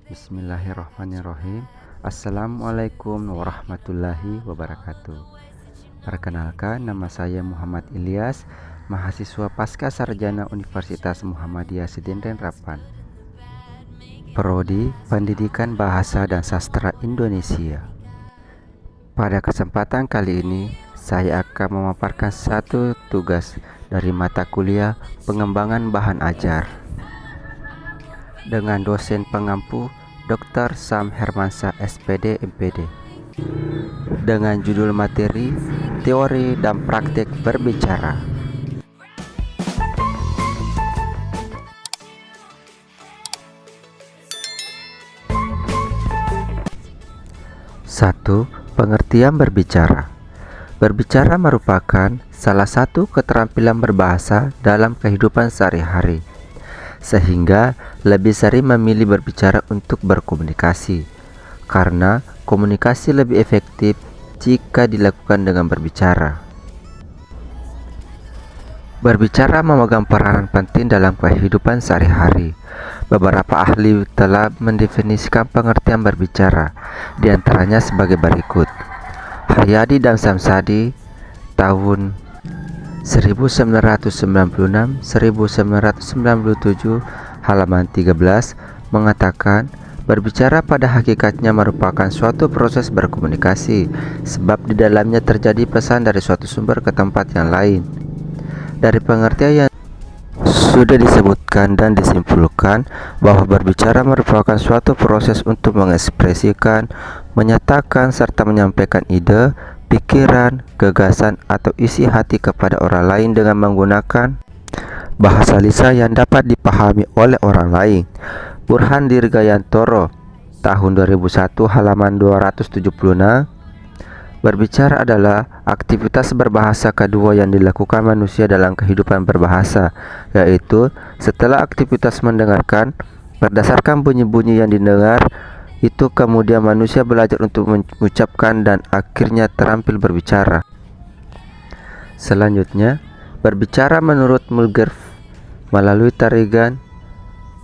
Bismillahirrahmanirrahim. Assalamualaikum warahmatullahi wabarakatuh. Perkenalkan, nama saya Muhammad Ilyas, mahasiswa Pasca Sarjana Universitas Muhammadiyah Sidenren Rapan, Prodi Pendidikan Bahasa dan Sastra Indonesia. Pada kesempatan kali ini, saya akan memaparkan satu tugas dari mata kuliah pengembangan bahan ajar dengan dosen pengampu Dr. Sam Hermansyah SPD MPD, dengan judul materi Teori dan Praktik Berbicara. Satu, pengertian berbicara. Berbicara merupakan salah satu keterampilan berbahasa dalam kehidupan sehari-hari, sehingga lebih sering memilih berbicara untuk berkomunikasi, karena komunikasi lebih efektif jika dilakukan dengan berbicara. Berbicara memegang peranan penting dalam kehidupan sehari-hari. Beberapa ahli telah mendefinisikan pengertian berbicara, diantaranya sebagai berikut. Haryadi dan Samsadi tahun 1996-1997 halaman 13 mengatakan, berbicara pada hakikatnya merupakan suatu proses berkomunikasi, sebab di dalamnya terjadi pesan dari suatu sumber ke tempat yang lain. Dari pengertian yang sudah disebutkan dan disimpulkan bahwa berbicara merupakan suatu proses untuk mengekspresikan, menyatakan, serta menyampaikan ide, pikiran, gagasan, atau isi hati kepada orang lain dengan menggunakan bahasa lisan yang dapat dipahami oleh orang lain. Burhan Dirgayantoro tahun 2001 halaman 276. Berbicara adalah aktivitas berbahasa kedua yang dilakukan manusia dalam kehidupan berbahasa, yaitu setelah aktivitas mendengarkan, berdasarkan bunyi-bunyi yang didengar itu kemudian manusia belajar untuk mengucapkan dan akhirnya terampil berbicara. Selanjutnya, berbicara menurut Mulger melalui Tarigan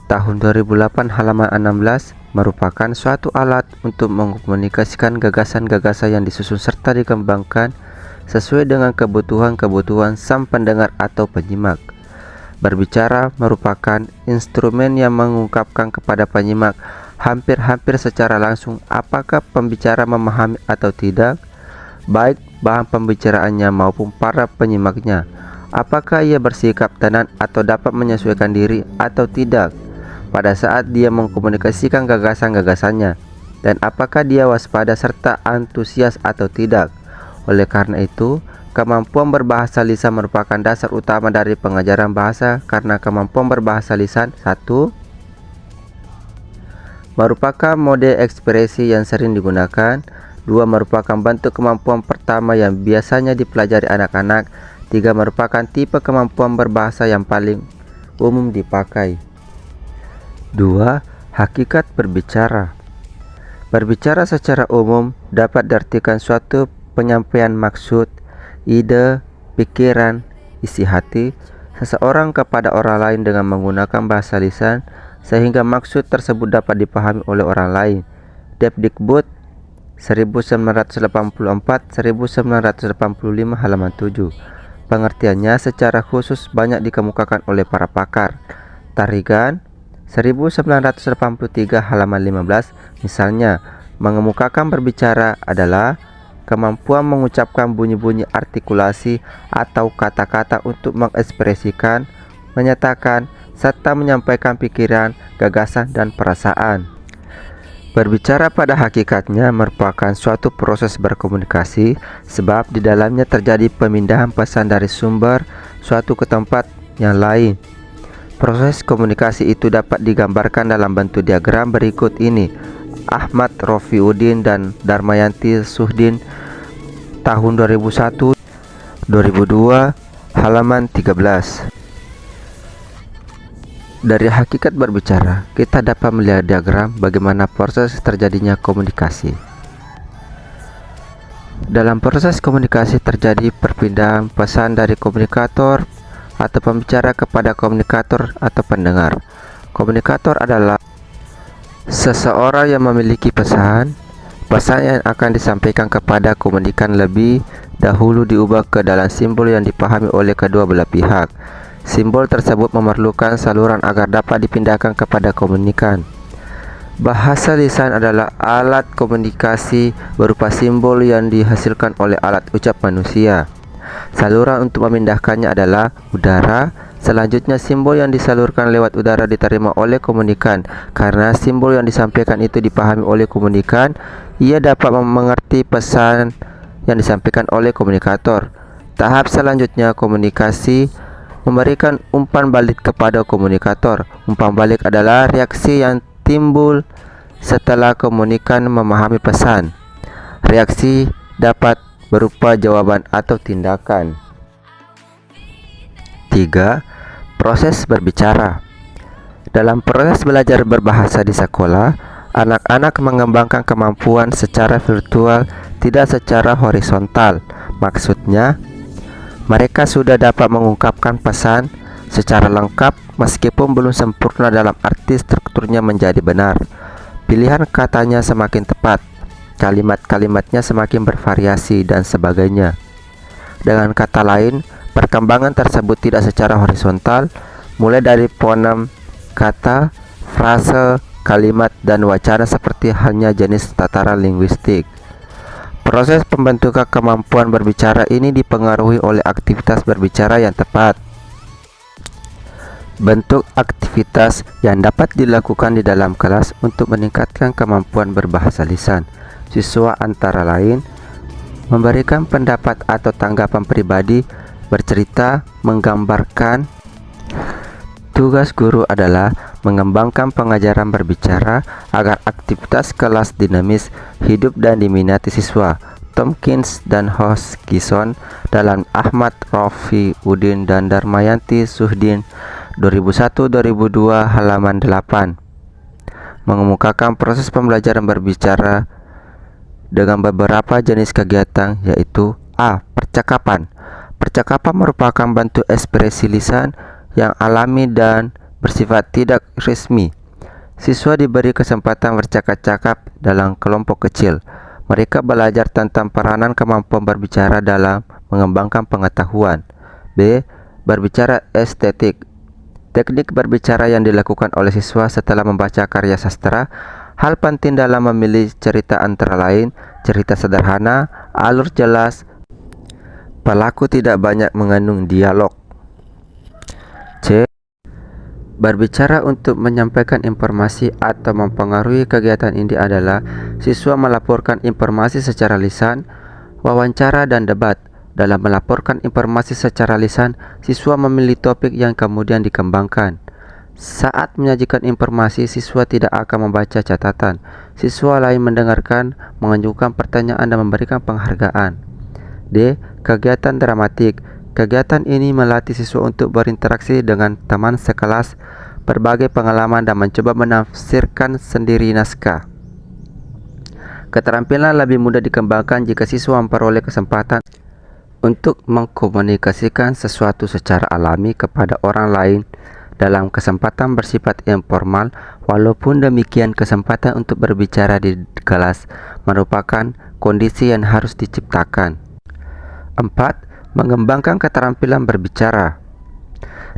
tahun 2008 halaman 16 merupakan suatu alat untuk mengkomunikasikan gagasan-gagasan yang disusun serta dikembangkan sesuai dengan kebutuhan-kebutuhan sang pendengar atau penyimak. Berbicara merupakan instrumen yang mengungkapkan kepada penyimak hampir-hampir secara langsung apakah pembicara memahami atau tidak, baik bahan pembicaraannya maupun para penyimaknya, apakah ia bersikap tenang atau dapat menyesuaikan diri atau tidak pada saat dia mengkomunikasikan gagasan-gagasannya, dan apakah dia waspada serta antusias atau tidak. Oleh karena itu, kemampuan berbahasa lisan merupakan dasar utama dari pengajaran bahasa, karena kemampuan berbahasa lisan satu, merupakan mode ekspresi yang sering digunakan. Dua, merupakan bentuk kemampuan pertama yang biasanya dipelajari anak-anak. Tiga, merupakan tipe kemampuan berbahasa yang paling umum dipakai. 2. Hakikat berbicara. Berbicara secara umum dapat diartikan suatu penyampaian maksud, ide, pikiran, isi hati seseorang kepada orang lain dengan menggunakan bahasa lisan, sehingga maksud tersebut dapat dipahami oleh orang lain. Depdikbud 1984-1985 halaman 7. Pengertiannya secara khusus banyak dikemukakan oleh para pakar. Tarigan 1983 halaman 15 misalnya mengemukakan berbicara adalah kemampuan mengucapkan bunyi-bunyi artikulasi atau kata-kata untuk mengekspresikan, menyatakan, serta menyampaikan pikiran, gagasan, dan perasaan. Berbicara pada hakikatnya merupakan suatu proses berkomunikasi, sebab di dalamnya terjadi pemindahan pesan dari sumber suatu ke tempat yang lain. Proses komunikasi itu dapat digambarkan dalam bentuk diagram berikut ini. Ahmad Rofiuddin dan Darmayanti Suhdin tahun 2001-2002 halaman 13. Dari hakikat berbicara, kita dapat melihat diagram bagaimana proses terjadinya komunikasi. Dalam proses komunikasi terjadi perpindahan pesan dari komunikator atau pembicara kepada komunikator atau pendengar. Komunikator adalah Seseorang yang memiliki pesan yang akan disampaikan kepada komunikan lebih dahulu diubah ke dalam simbol yang dipahami oleh kedua belah pihak. Simbol tersebut memerlukan saluran agar dapat dipindahkan kepada komunikan. Bahasa lisan adalah alat komunikasi berupa simbol yang dihasilkan oleh alat ucap manusia. Saluran untuk memindahkannya adalah udara. Selanjutnya, simbol yang disalurkan lewat udara diterima oleh komunikan. Karena simbol yang disampaikan itu dipahami oleh komunikan, ia dapat mengerti pesan yang disampaikan oleh komunikator. Tahap selanjutnya, komunikasi memberikan umpan balik kepada komunikator. Umpan balik adalah reaksi yang timbul setelah komunikan memahami pesan. Reaksi dapat berupa jawaban atau tindakan. 3. Proses berbicara. Dalam proses belajar berbahasa di sekolah, anak-anak mengembangkan kemampuan secara virtual, tidak secara horizontal. Maksudnya, mereka sudah dapat mengungkapkan pesan secara lengkap meskipun belum sempurna dalam arti strukturnya menjadi benar. Pilihan katanya semakin tepat, kalimat-kalimatnya semakin bervariasi, dan sebagainya. Dengan kata lain, perkembangan tersebut tidak secara horizontal, mulai dari fonem, kata, frase, kalimat, dan wacana seperti halnya jenis tataran linguistik. Proses pembentukan kemampuan berbicara ini dipengaruhi oleh aktivitas berbicara yang tepat. Bentuk aktivitas yang dapat dilakukan di dalam kelas untuk meningkatkan kemampuan berbahasa lisan. Siswa antara lain memberikan pendapat atau tanggapan pribadi, bercerita, menggambarkan. Tugas guru adalah mengembangkan pengajaran berbicara agar aktivitas kelas dinamis, hidup, dan diminati siswa. Tomkins dan Hodgson dalam Ahmad Rafi Udin dan Darmayanti Suhdin 2001-2002 halaman 8 mengemukakan proses pembelajaran berbicara dengan beberapa jenis kegiatan, yaitu A. Percakapan. Percakapan merupakan bentuk ekspresi lisan yang alami dan bersifat tidak resmi. Siswa diberi kesempatan bercakap-cakap dalam kelompok kecil. Mereka belajar tentang peranan kemampuan berbicara dalam mengembangkan pengetahuan. B. Berbicara estetik. Teknik berbicara yang dilakukan oleh siswa setelah membaca karya sastra. Hal penting dalam memilih cerita antara lain cerita sederhana, alur jelas, pelaku tidak banyak mengandung dialog. C. Berbicara untuk menyampaikan informasi atau mempengaruhi kegiatan ini adalah siswa melaporkan informasi secara lisan, wawancara, dan debat. Dalam melaporkan informasi secara lisan, siswa memilih topik yang kemudian dikembangkan. Saat menyajikan informasi, siswa tidak akan membaca catatan. Siswa lain mendengarkan, mengajukan pertanyaan, dan memberikan penghargaan. D. Kegiatan dramatik. Kegiatan ini melatih siswa untuk berinteraksi dengan teman sekelas, berbagai pengalaman, dan mencoba menafsirkan sendiri naskah. Keterampilan lebih mudah dikembangkan jika siswa memperoleh kesempatan untuk mengkomunikasikan sesuatu secara alami kepada orang lain dalam kesempatan bersifat informal. Walaupun demikian, kesempatan untuk berbicara di kelas merupakan kondisi yang harus diciptakan. 4. Mengembangkan keterampilan berbicara.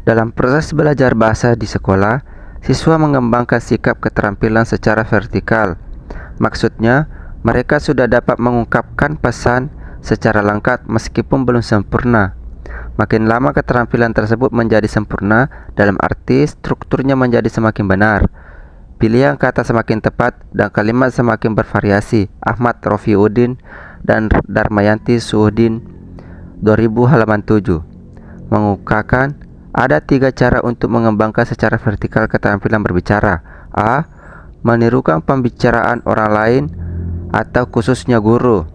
Dalam proses belajar bahasa di sekolah, siswa mengembangkan sikap keterampilan secara vertikal. Maksudnya, mereka sudah dapat mengungkapkan pesan secara lengkap meskipun belum sempurna. Makin lama keterampilan tersebut menjadi sempurna, dalam arti strukturnya menjadi semakin benar, pilihan kata semakin tepat, dan kalimat semakin bervariasi. Ahmad Rafi Udin dan Darmayanti Suhdin 2000 halaman 7 mengungkapkan ada 3 cara untuk mengembangkan secara vertikal keterampilan berbicara. A. Menirukan pembicaraan orang lain atau khususnya guru.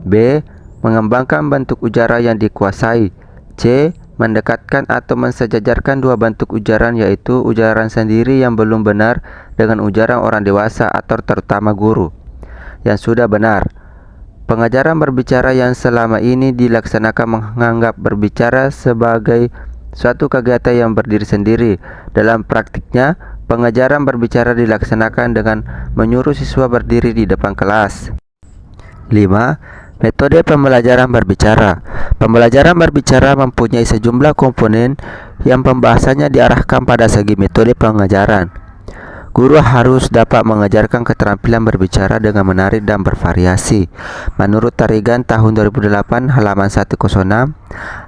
B. Mengembangkan bentuk ujaran yang dikuasai. C. Mendekatkan atau mensejajarkan dua bentuk ujaran, yaitu ujaran sendiri yang belum benar dengan ujaran orang dewasa atau terutama guru yang sudah benar. Pengajaran berbicara yang selama ini dilaksanakan menganggap berbicara sebagai suatu kegiatan yang berdiri sendiri. Dalam praktiknya, Pengajaran berbicara dilaksanakan dengan menyuruh siswa berdiri di depan kelas. 5. Metode pembelajaran berbicara. Pembelajaran berbicara mempunyai sejumlah komponen yang pembahasannya diarahkan pada segi metode pengajaran. Guru harus dapat mengajarkan keterampilan berbicara dengan menarik dan bervariasi. Menurut Tarigan tahun 2008 halaman 106,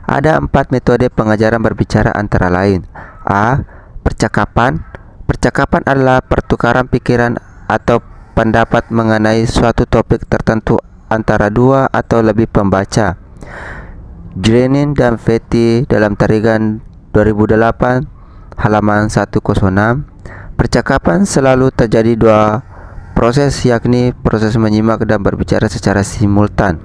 ada 4 metode pengajaran berbicara antara lain. A. Percakapan. Percakapan adalah pertukaran pikiran atau pendapat mengenai suatu topik tertentu antara dua atau lebih pembaca. Drenin dan Fetty dalam Tarigan 2008 halaman 106, percakapan selalu terjadi dua proses, yakni proses menyimak dan berbicara secara simultan.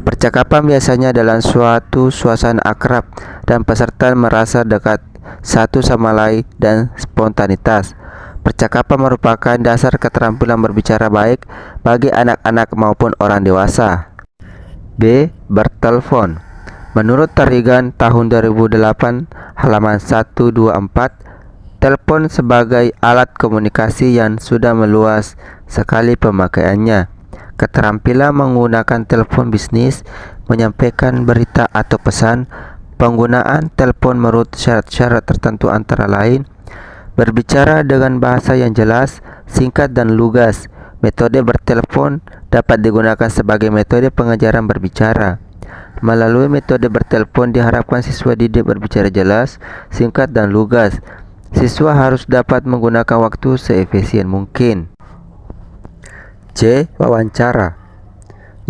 Percakapan biasanya dalam suatu suasana akrab dan peserta merasa dekat satu sama lain dan spontanitas. Percakapan merupakan dasar keterampilan berbicara baik bagi anak-anak maupun orang dewasa. B. Bertelepon. Menurut Tarigan tahun 2008 halaman 124, telepon sebagai alat komunikasi yang sudah meluas sekali pemakaiannya. Keterampilan menggunakan telepon bisnis, menyampaikan berita atau pesan. Penggunaan telepon menurut syarat-syarat tertentu antara lain berbicara dengan bahasa yang jelas, singkat dan lugas. Metode bertelepon dapat digunakan sebagai metode pengajaran berbicara. Melalui metode bertelepon diharapkan siswa didik berbicara jelas, singkat dan lugas. Siswa harus dapat menggunakan waktu seefisien mungkin. C. Wawancara.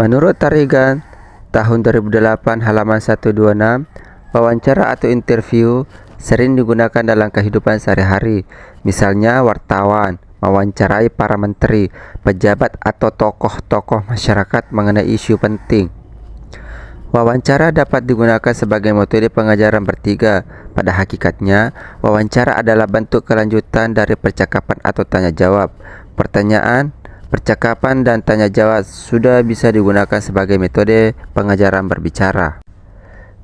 Menurut Tarigan tahun 2008 halaman 126, wawancara atau interview sering digunakan dalam kehidupan sehari-hari. Misalnya wartawan mewawancarai para menteri, pejabat atau tokoh-tokoh masyarakat mengenai isu penting. Wawancara dapat digunakan sebagai metode pengajaran bertiga. Pada hakikatnya, wawancara adalah bentuk kelanjutan dari percakapan atau tanya jawab. Pertanyaan, percakapan dan tanya jawab sudah bisa digunakan sebagai metode pengajaran berbicara.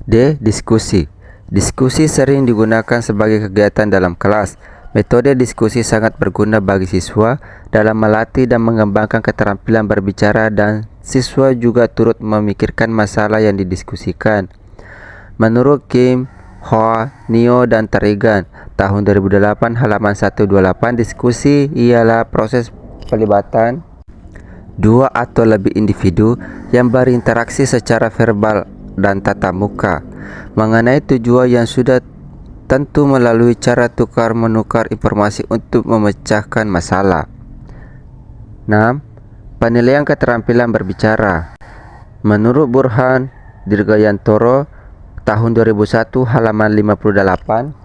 D. Diskusi. Diskusi sering digunakan sebagai kegiatan dalam kelas. Metode diskusi sangat berguna bagi siswa dalam melatih dan mengembangkan keterampilan berbicara, dan siswa juga turut memikirkan masalah yang didiskusikan. Menurut Kim, Hoa, Nio, dan Tarigan tahun 2008 halaman 128, diskusi ialah proses pelibatan dua atau lebih individu yang berinteraksi secara verbal dan tatap muka mengenai tujuan yang sudah tentu melalui cara tukar-menukar informasi untuk memecahkan masalah. 6. Penilaian keterampilan berbicara. Menurut Burhan Dirgayantoro tahun 2001 halaman 58,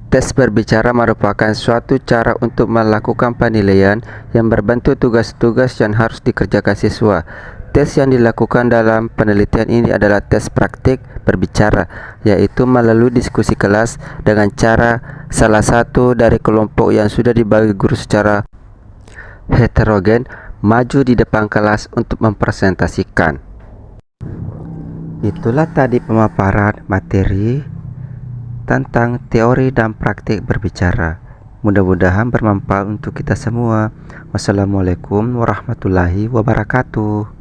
tes berbicara merupakan suatu cara untuk melakukan penilaian yang berbentuk tugas-tugas yang harus dikerjakan siswa. Tes yang dilakukan dalam penelitian ini adalah tes praktik berbicara, yaitu melalui diskusi kelas dengan cara salah satu dari kelompok yang sudah dibagi guru secara heterogen maju di depan kelas untuk mempresentasikan. Itulah tadi pemaparan materi tentang teori dan praktik berbicara. Mudah-mudahan bermanfaat untuk kita semua. Wassalamualaikum warahmatullahi wabarakatuh.